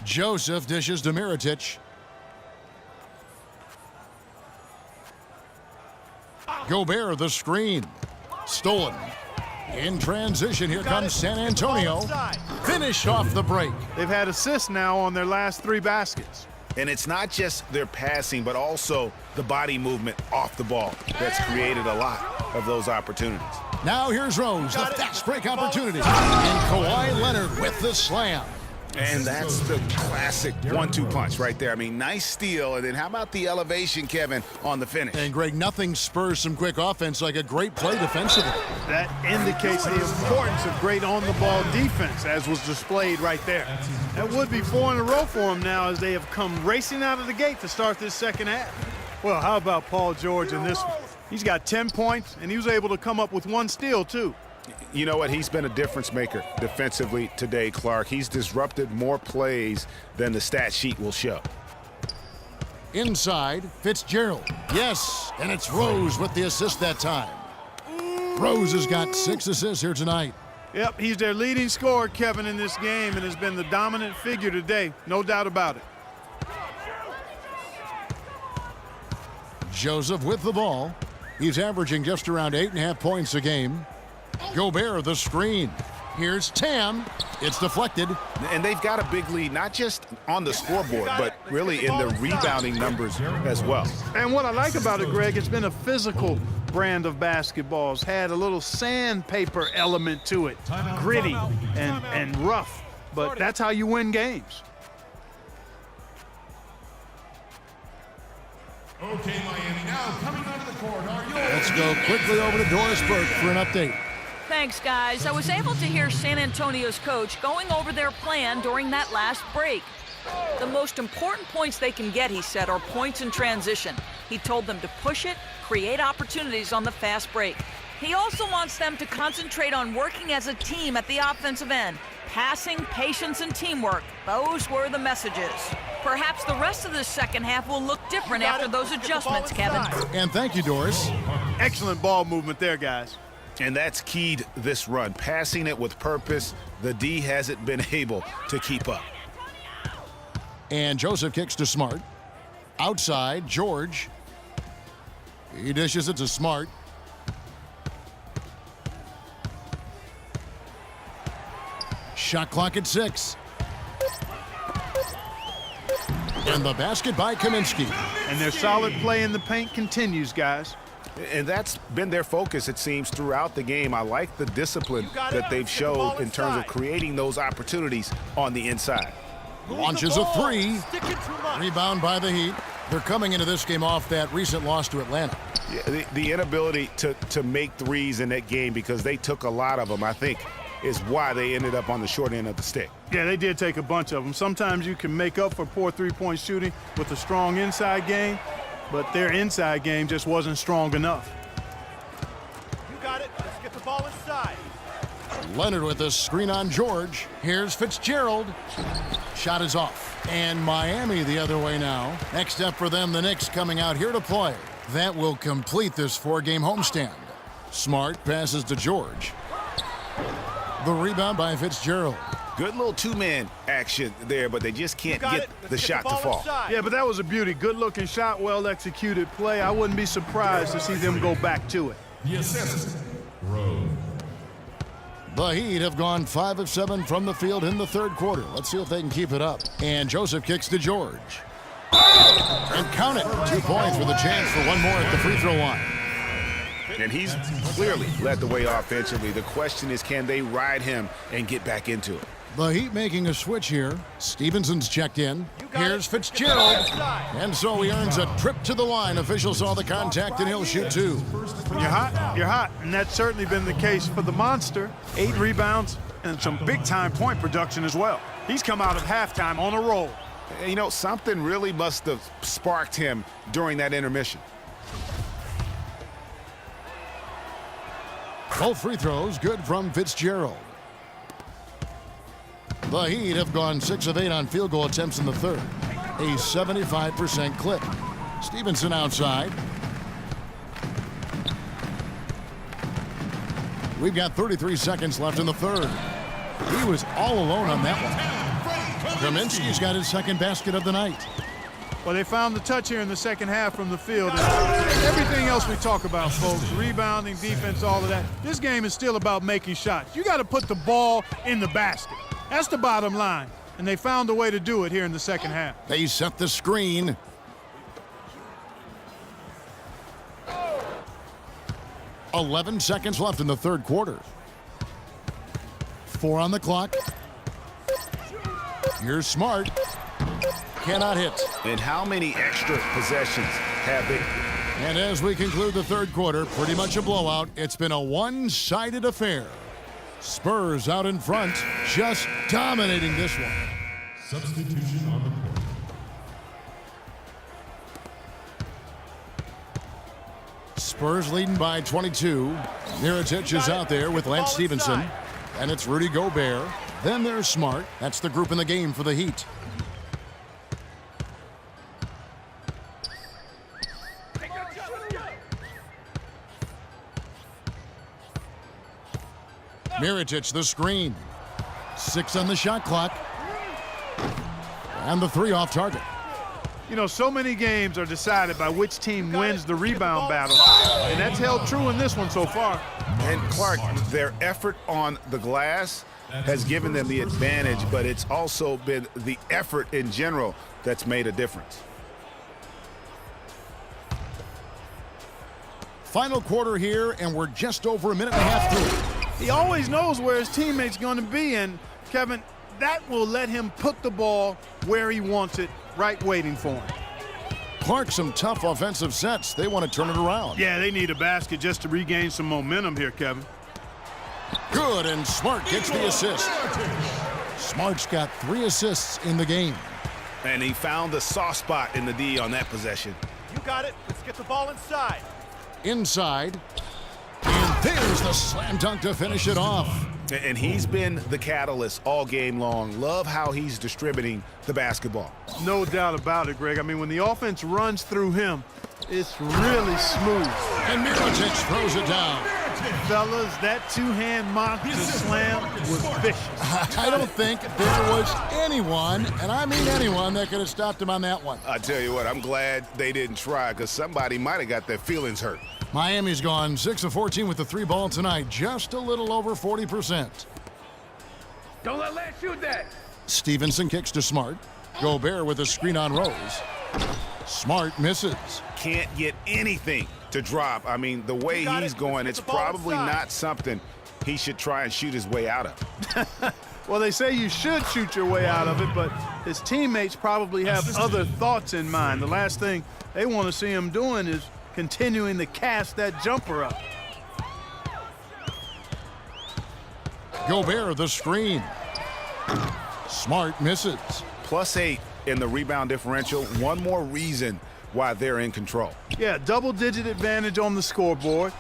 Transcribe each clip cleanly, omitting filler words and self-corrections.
Joseph dishes to Mirotic. Gobert the screen. Stolen. In transition, here comes San Antonio. Finished off the break. They've had assists now on their last 3 baskets. And it's not just their passing, but also the body movement off the ball that's created a lot of those opportunities. Now here's Rose, the fast break opportunity. And Kawhi Leonard with the slam. And that's the classic 1-2 punch right there. I mean, nice steal, and then how about the elevation, Kevin, on the finish? And Greg, nothing spurs some quick offense like a great play defensively. That indicates the importance of great on-the-ball defense, as was displayed right there. That would be 4 in a row for them now, as they have come racing out of the gate to start this second half. Well, how about Paul George in this one? He's got 10 points, and he was able to come up with 1 steal, too. You know what? He's been a difference maker defensively today, Clark. He's disrupted more plays than the stat sheet will show. Inside, Fitzgerald. Yes, and it's Rose with the assist that time. Rose has got 6 assists here tonight. Yep, he's their leading scorer, Kevin, in this game, and has been the dominant figure today. No doubt about it. Joseph with the ball. He's averaging just around 8.5 points a game. Gobert the screen. Here's Tam. It's deflected. And they've got a big lead, not just on the scoreboard, but really in the rebounding numbers as well. And what I like about it, Greg, it's been a physical brand of basketball. It's had a little sandpaper element to it. Gritty and rough. But that's how you win games. Okay, Miami, now coming onto the court are yours. Let's go quickly over to Doris Burke for an update. Thanks, guys. I was able to hear San Antonio's coach going over their plan during that last break. The most important points they can get, he said, are points in transition. He told them to push it, create opportunities on the fast break. He also wants them to concentrate on working as a team at the offensive end. Passing, patience, and teamwork. Those were the messages. Perhaps the rest of the second half will look different after those adjustments, Kevin. And thank you, Doris. Excellent ball movement there, guys. And that's keyed this run. Passing it with purpose, the D hasn't been able to keep up. And Joseph kicks to Smart. Outside, George. He dishes it to Smart. Shot clock at 6. And the basket by Kaminsky. And their solid play in the paint continues, guys. And that's been their focus, it seems, throughout the game. I like the discipline that they've showed in terms of creating those opportunities on the inside. Launches a 3. Rebound by the Heat. They're coming into this game off that recent loss to Atlanta. Yeah, the inability to make threes in that game, because they took a lot of them, I think, is why they ended up on the short end of the stick. Yeah, they did take a bunch of them. Sometimes you can make up for poor three-point shooting with a strong inside game, but their inside game just wasn't strong enough. You got it. Let's get the ball inside. Leonard with a screen on George. Here's Fitzgerald. Shot is off. And Miami the other way now. Next up for them, the Knicks coming out here to play. That will complete this 4-game homestand. Smart passes to George. The rebound by Fitzgerald. Good little two-man action there, but they just can't get the shot to fall. Yeah, but that was a beauty. Good-looking shot, well-executed play. I wouldn't be surprised to see them go back to it. The assist, Rose. The Heat have gone 5 of 7 from the field in the third quarter. Let's see if they can keep it up. And Joseph kicks to George. And count it. 2 points with a chance for one more at the free throw line. And he's clearly led the way offensively. The question is, can they ride him and get back into it? The Heat making a switch here. Stevenson's checked in. Here's Fitzgerald. And so he earns a trip to the line. Officials saw the contact and he'll shoot 2. When you're hot, you're hot. And that's certainly been the case for the Monster. 8 rebounds and some big-time point production as well. He's come out of halftime on a roll. You know, something really must have sparked him during that intermission. Both free throws good from Fitzgerald. The Heat have gone 6 of 8 on field goal attempts in the third. A 75% clip. Stevenson outside. We've got 33 seconds left in the third. He was all alone on that one. Kaminsky's got his second basket of the night. Well, they found the touch here in the second half from the field. And everything else we talk about, folks, rebounding, defense, all of that, this game is still about making shots. You got to put the ball in the basket. That's the bottom line. And they found a way to do it here in the second half. They set the screen. "11 seconds left in the third quarter. 4 on the clock. Here's Smart. Cannot hit. And how many extra possessions have they? And as we conclude the third quarter, pretty much a blowout. It's been a one-sided affair. Spurs out in front, just dominating this one. Substitution on the court. Spurs leading by 22. Mirotic is out there with Lance Stevenson. And it's Rudy Gobert. Then there's Smart. That's the group in the game for the Heat. Mirotic, the screen. 6 on the shot clock. And the 3 off target. You know, so many games are decided by which team wins the rebound battle. And that's held true in this one so far. And Clark, their effort on the glass has given them the advantage, but it's also been the effort in general that's made a difference. Final quarter here, and we're just over a minute and a half through. He always knows where his teammate's going to be, and Kevin, that will let him put the ball where he wants it, right waiting for him. Clark, some tough offensive sets. They want to turn it around. Yeah, they need a basket just to regain some momentum here, Kevin. Good, and Smart gets the assist. Smart's got 3 assists in the game. And he found the soft spot in the D on that possession. You got it. Let's get the ball inside. Inside. And there's the slam dunk to finish it off. And he's been the catalyst all game long. Love how he's distributing the basketball. No doubt about it, Greg. I mean, when the offense runs through him, it's really smooth. And Mirotic throws it down. Fellas, that two-hand monster slam was vicious. I don't think there was anyone, and I mean anyone, that could have stopped him on that one. I tell you what, I'm glad they didn't try, because somebody might have got their feelings hurt. Miami's gone 6 of 14 with the 3 ball tonight, just a little over 40%. Don't let Lance shoot that. Stevenson kicks to Smart. Gobert with a screen on Rose. Smart misses. Can't get anything to drop. I mean, the way he's going, it's probably not something he should try and shoot his way out of. Well, they say you should shoot your way out of it, but his teammates probably have other thoughts in mind. The last thing they want to see him doing is continuing to cast that jumper up. Gobert the screen. Smart misses. +8 in the rebound differential. One more reason why they're in control. Yeah, double-digit advantage on the scoreboard.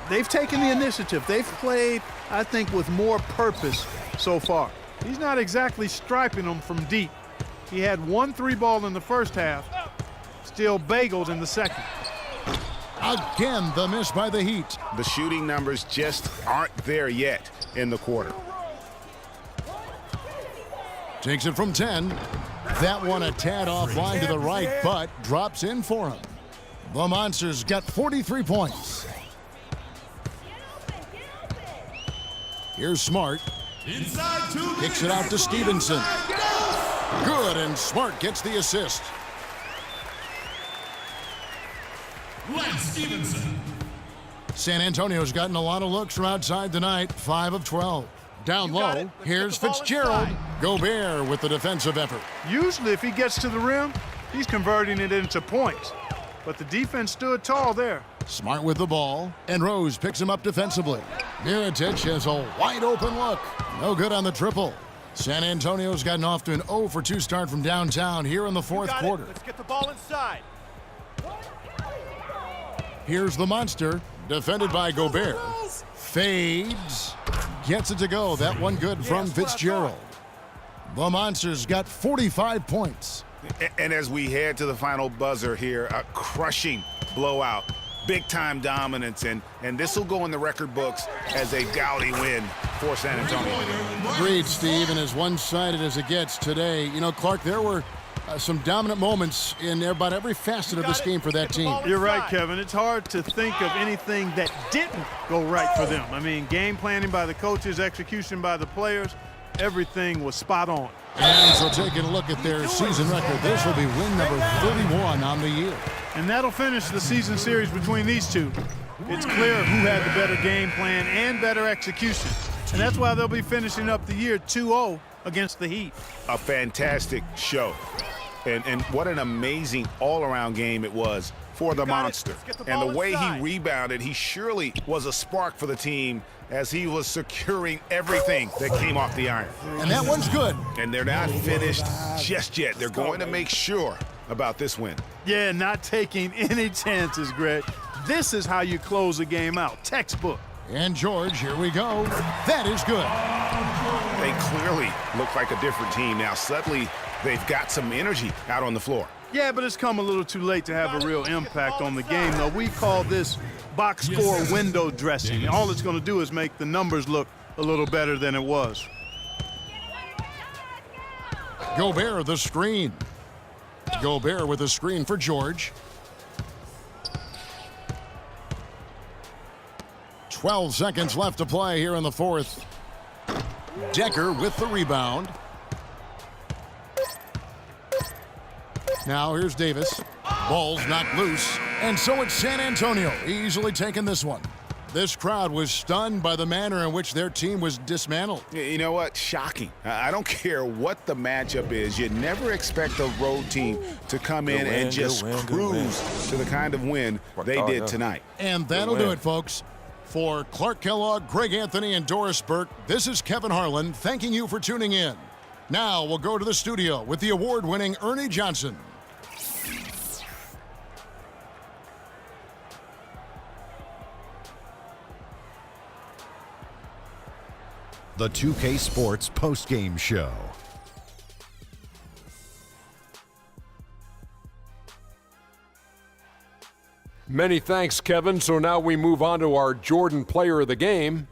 They've taken the initiative. They've played, I think, with more purpose so far. He's not exactly striping them from deep. He had 1 3-ball in the first half, still bageled in the second. Again, the miss by the Heat. The shooting numbers just aren't there yet in the quarter. Takes it from 10. That one a tad offline to the right, but drops in for him. The Monsters got 43 points. Here's Smart. Inside 2 minutes. Kicks it out to Stevenson. Good, and Smart gets the assist. Lance Stevenson. San Antonio's gotten a lot of looks from outside tonight, 5 of 12. Down low, here's Fitzgerald. Gobert with the defensive effort. Usually, if he gets to the rim, he's converting it into points. But the defense stood tall there. Smart with the ball, and Rose picks him up defensively. Mirotic has a wide open look. No good on the triple. San Antonio's gotten off to an 0 for 2 start from downtown here in the fourth quarter. Let's get the ball inside. Here's the Monster, defended by Gobert. Fades, gets it to go. That one good from Fitzgerald. The Monsters got 45 points. And as we head to the final buzzer here, a crushing blowout big-time dominance, and this will go in the record books as a gaudy win for San Antonio. Agreed, Steve, and as one-sided as it gets today. You know, Clark, there were some dominant moments in about every facet of this game for that team. You're right, Kevin. It's hard to think of anything that didn't go right for them. I mean, game planning by the coaches, execution by the players, everything was spot on. And so taking a look at their season record, this will be win number 31 on the year. And that'll finish the season series between these two. It's clear who had the better game plan and better execution. And that's why they'll be finishing up the year 2-0 against the Heat. A fantastic show. And what an amazing all-around game it was for the Monster. And the way he rebounded, he surely was a spark for the team as he was securing everything that came off the iron. And that one's good. And they're not finished just yet. They're going to make sure about this win. Yeah, not taking any chances, Greg. This is how you close a game out. Textbook. And George, here we go. That is good. They clearly look like a different team now. Suddenly, they've got some energy out on the floor. Yeah, but it's come a little too late to have a real impact on the game, though. We call this box score window dressing. All it's going to do is make the numbers look a little better than it was. Gobert, the screen. Gobert with a screen for George. 12 seconds left to play here in the fourth. Decker with the rebound. Now here's Davis. Ball's knocked loose. And so it's San Antonio easily taking this one. This crowd was stunned by the manner in which their team was dismantled. You know what? Shocking. I don't care what the matchup is. You never expect a road team to come in and just cruise to the kind of win they did tonight. And that'll do it, folks. For Clark Kellogg, Greg Anthony, and Doris Burke, this is Kevin Harlan thanking you for tuning in. Now we'll go to the studio with the award-winning Ernie Johnson. The 2K Sports postgame show. Many thanks, Kevin. So now we move on to our Jordan Player of the Game.